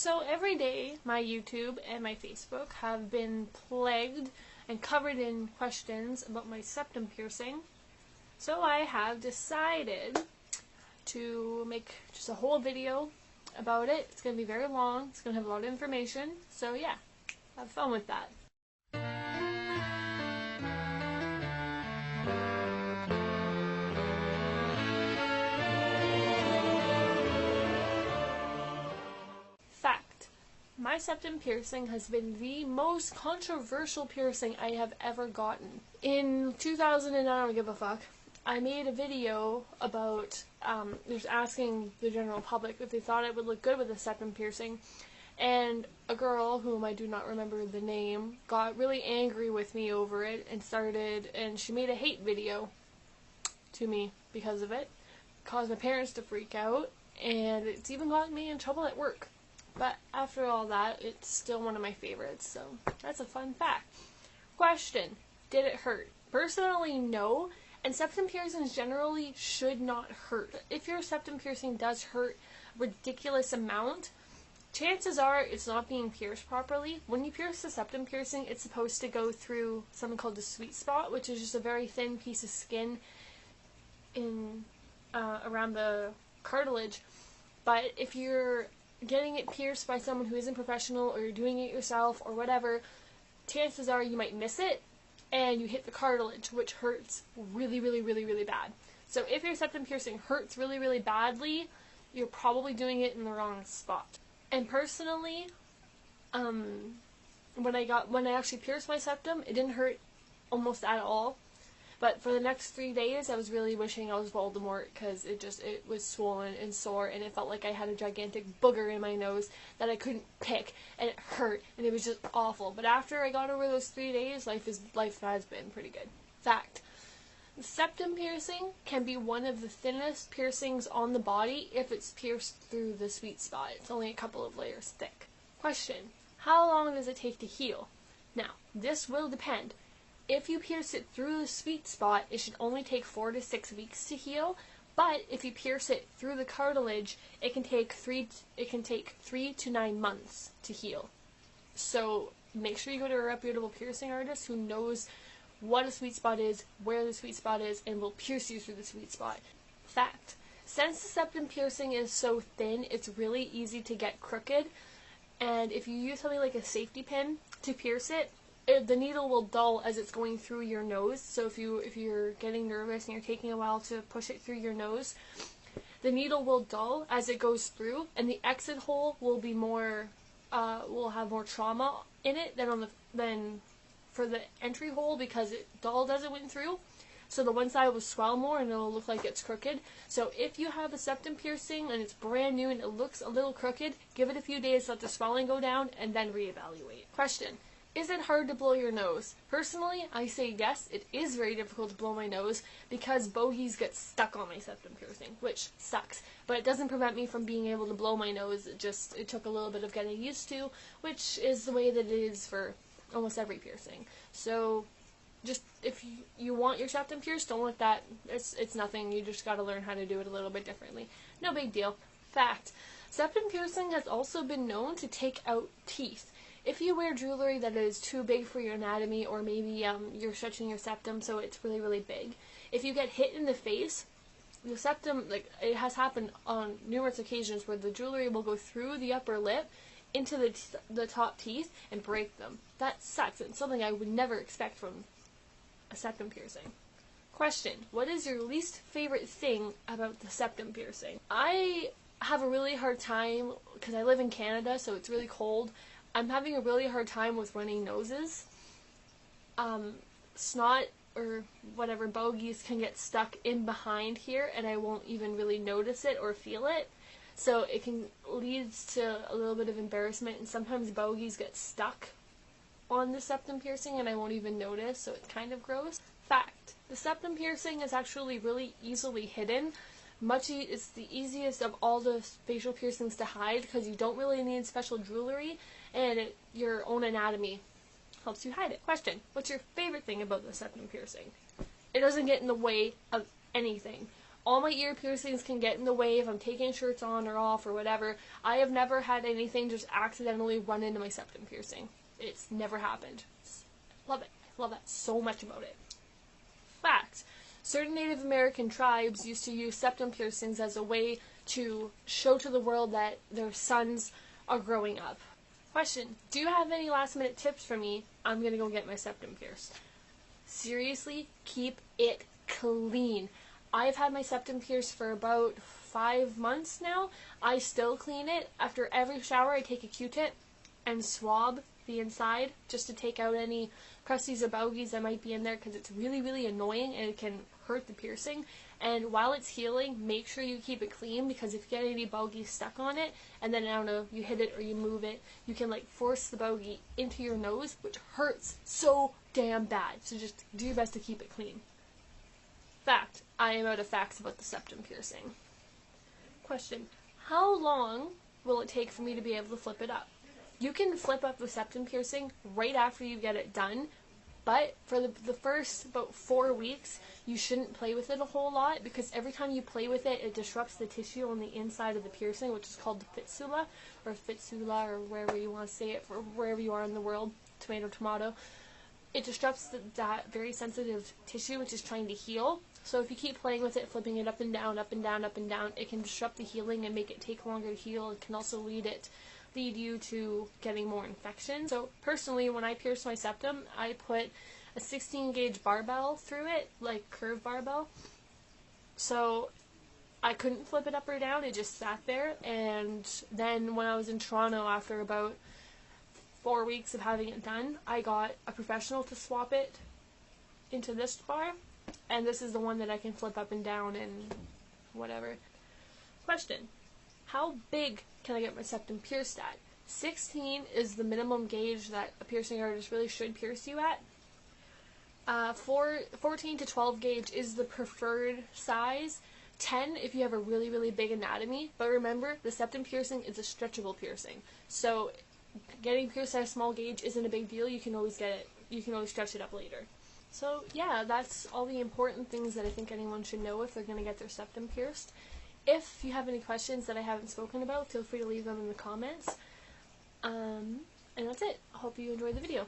So every day, my YouTube and my Facebook have been plagued and covered in questions about my septum piercing. So I have decided to make just a whole video about it. It's going to be very long. It's going to have a lot of information. So yeah, have fun with that. Fact. My septum piercing has been the most controversial piercing I have ever gotten. In 2000, and I don't give a fuck, I made a video about just asking the general public if they thought it would look good with a septum piercing, and a girl, whom I do not remember the name, got really angry with me over it and she made a hate video to me because of it. Caused my parents to freak out, and it's even gotten me in trouble at work. But after all that, it's still one of my favorites, so that's a fun fact. Question: did it hurt? Personally, no. And septum piercings generally should not hurt. If your septum piercing does hurt a ridiculous amount, chances are it's not being pierced properly. When you pierce the septum piercing, it's supposed to go through something called the sweet spot, which is just a very thin piece of skin in around the cartilage. But if you're getting it pierced by someone who isn't professional, or you're doing it yourself, or whatever, chances are you might miss it, and you hit the cartilage, which hurts really, really, really, really bad. So if your septum piercing hurts really, really badly, you're probably doing it in the wrong spot. And personally, when I actually pierced my septum, it didn't hurt almost at all. But for the next 3 days, I was really wishing I was Voldemort, because it was swollen and sore, and it felt like I had a gigantic booger in my nose that I couldn't pick, and it hurt, and it was just awful. But after I got over those 3 days, life has been pretty good. Fact: the septum piercing can be one of the thinnest piercings on the body if it's pierced through the sweet spot. It's only a couple of layers thick. Question: how long does it take to heal? Now, this will depend. If you pierce it through the sweet spot, it should only take 4 to 6 weeks to heal. But if you pierce it through the cartilage, it can take 3 to 9 months to heal. So make sure you go to a reputable piercing artist who knows what a sweet spot is, where the sweet spot is, and will pierce you through the sweet spot. Fact: since the septum piercing is so thin, it's really easy to get crooked. And if you use something like a safety pin to pierce it, the needle will dull as it's going through your nose. So if you're getting nervous and you're taking a while to push it through your nose, the needle will dull as it goes through, and the exit hole will be more will have more trauma in it than for the entry hole, because it dulled as it went through. So the one side will swell more and it'll look like it's crooked. So if you have a septum piercing and it's brand new and it looks a little crooked, give it a few days, let the swelling go down, and then reevaluate. Question: is it hard to blow your nose? Personally, I say yes, it is very difficult to blow my nose because bogies get stuck on my septum piercing, which sucks. But it doesn't prevent me from being able to blow my nose. It took a little bit of getting used to, which is the way that it is for almost every piercing. So just if you want your septum pierced, don't let that, it's nothing. You just got to learn how to do it a little bit differently. No big deal. Fact: septum piercing has also been known to take out teeth. If you wear jewelry that is too big for your anatomy, or maybe you're stretching your septum so it's really, really big, if you get hit in the face, the septum, it has happened on numerous occasions where the jewelry will go through the upper lip into the top teeth and break them. That sucks. It's something I would never expect from a septum piercing. Question: what is your least favorite thing about the septum piercing? I have a really hard time, because I live in Canada, so it's really cold. I'm having a really hard time with running noses. Snot or whatever bogies can get stuck in behind here, and I won't even really notice it or feel it. So it can lead to a little bit of embarrassment, and sometimes bogies get stuck on the septum piercing and I won't even notice, so it's kind of gross. Fact: the septum piercing is actually really easily hidden. It's the easiest of all the facial piercings to hide, because you don't really need special jewelry, and your own anatomy helps you hide it. Question: what's your favorite thing about the septum piercing? It doesn't get in the way of anything. All my ear piercings can get in the way if I'm taking shirts on or off or whatever. I have never had anything just accidentally run into my septum piercing. It's never happened. Love it. I love that so much about it. Fact. Certain Native American tribes used to use septum piercings as a way to show to the world that their sons are growing up. Question. Do you have any last minute tips for me? I'm gonna go get my septum pierced. Seriously, keep it clean. I've had my septum pierced for about 5 months now. I still clean it. After every shower, I take a Q-tip and swab the inside just to take out any crusties or bogies that might be in there, because it's really, really annoying and it can hurt the piercing. And while it's healing, make sure you keep it clean, because if you get any bogies stuck on it and then, I don't know, you hit it or you move it, you can like force the bogie into your nose, which hurts so damn bad. So just do your best to keep it clean. Fact. I am out of facts about the septum piercing. Question. How long will it take for me to be able to flip it up? You can flip up the septum piercing right after you get it done, but for the first about 4 weeks, you shouldn't play with it a whole lot, because every time you play with it, it disrupts the tissue on the inside of the piercing, which is called the fistula, or wherever you want to say it, for wherever you are in the world, tomato, tomato. It disrupts that very sensitive tissue, which is trying to heal. So if you keep playing with it, flipping it up and down, up and down, up and down, it can disrupt the healing and make it take longer to heal. It can also lead you to getting more infection. So personally, when I pierced my septum, I put a 16 gauge barbell through it, like curved barbell. So I couldn't flip it up or down, it just sat there. And then when I was in Toronto, after about 4 weeks of having it done, I got a professional to swap it into this bar, and this is the one that I can flip up and down and whatever. Question. How big can I get my septum pierced at? 16 is the minimum gauge that a piercing artist really should pierce you at. 14 to 12 gauge is the preferred size. 10 if you have a really, really big anatomy. But remember, the septum piercing is a stretchable piercing. So getting pierced at a small gauge isn't a big deal. You can always get it. You can always stretch it up later. So yeah, that's all the important things that I think anyone should know if they're going to get their septum pierced. If you have any questions that I haven't spoken about, feel free to leave them in the comments. And that's it. I hope you enjoyed the video.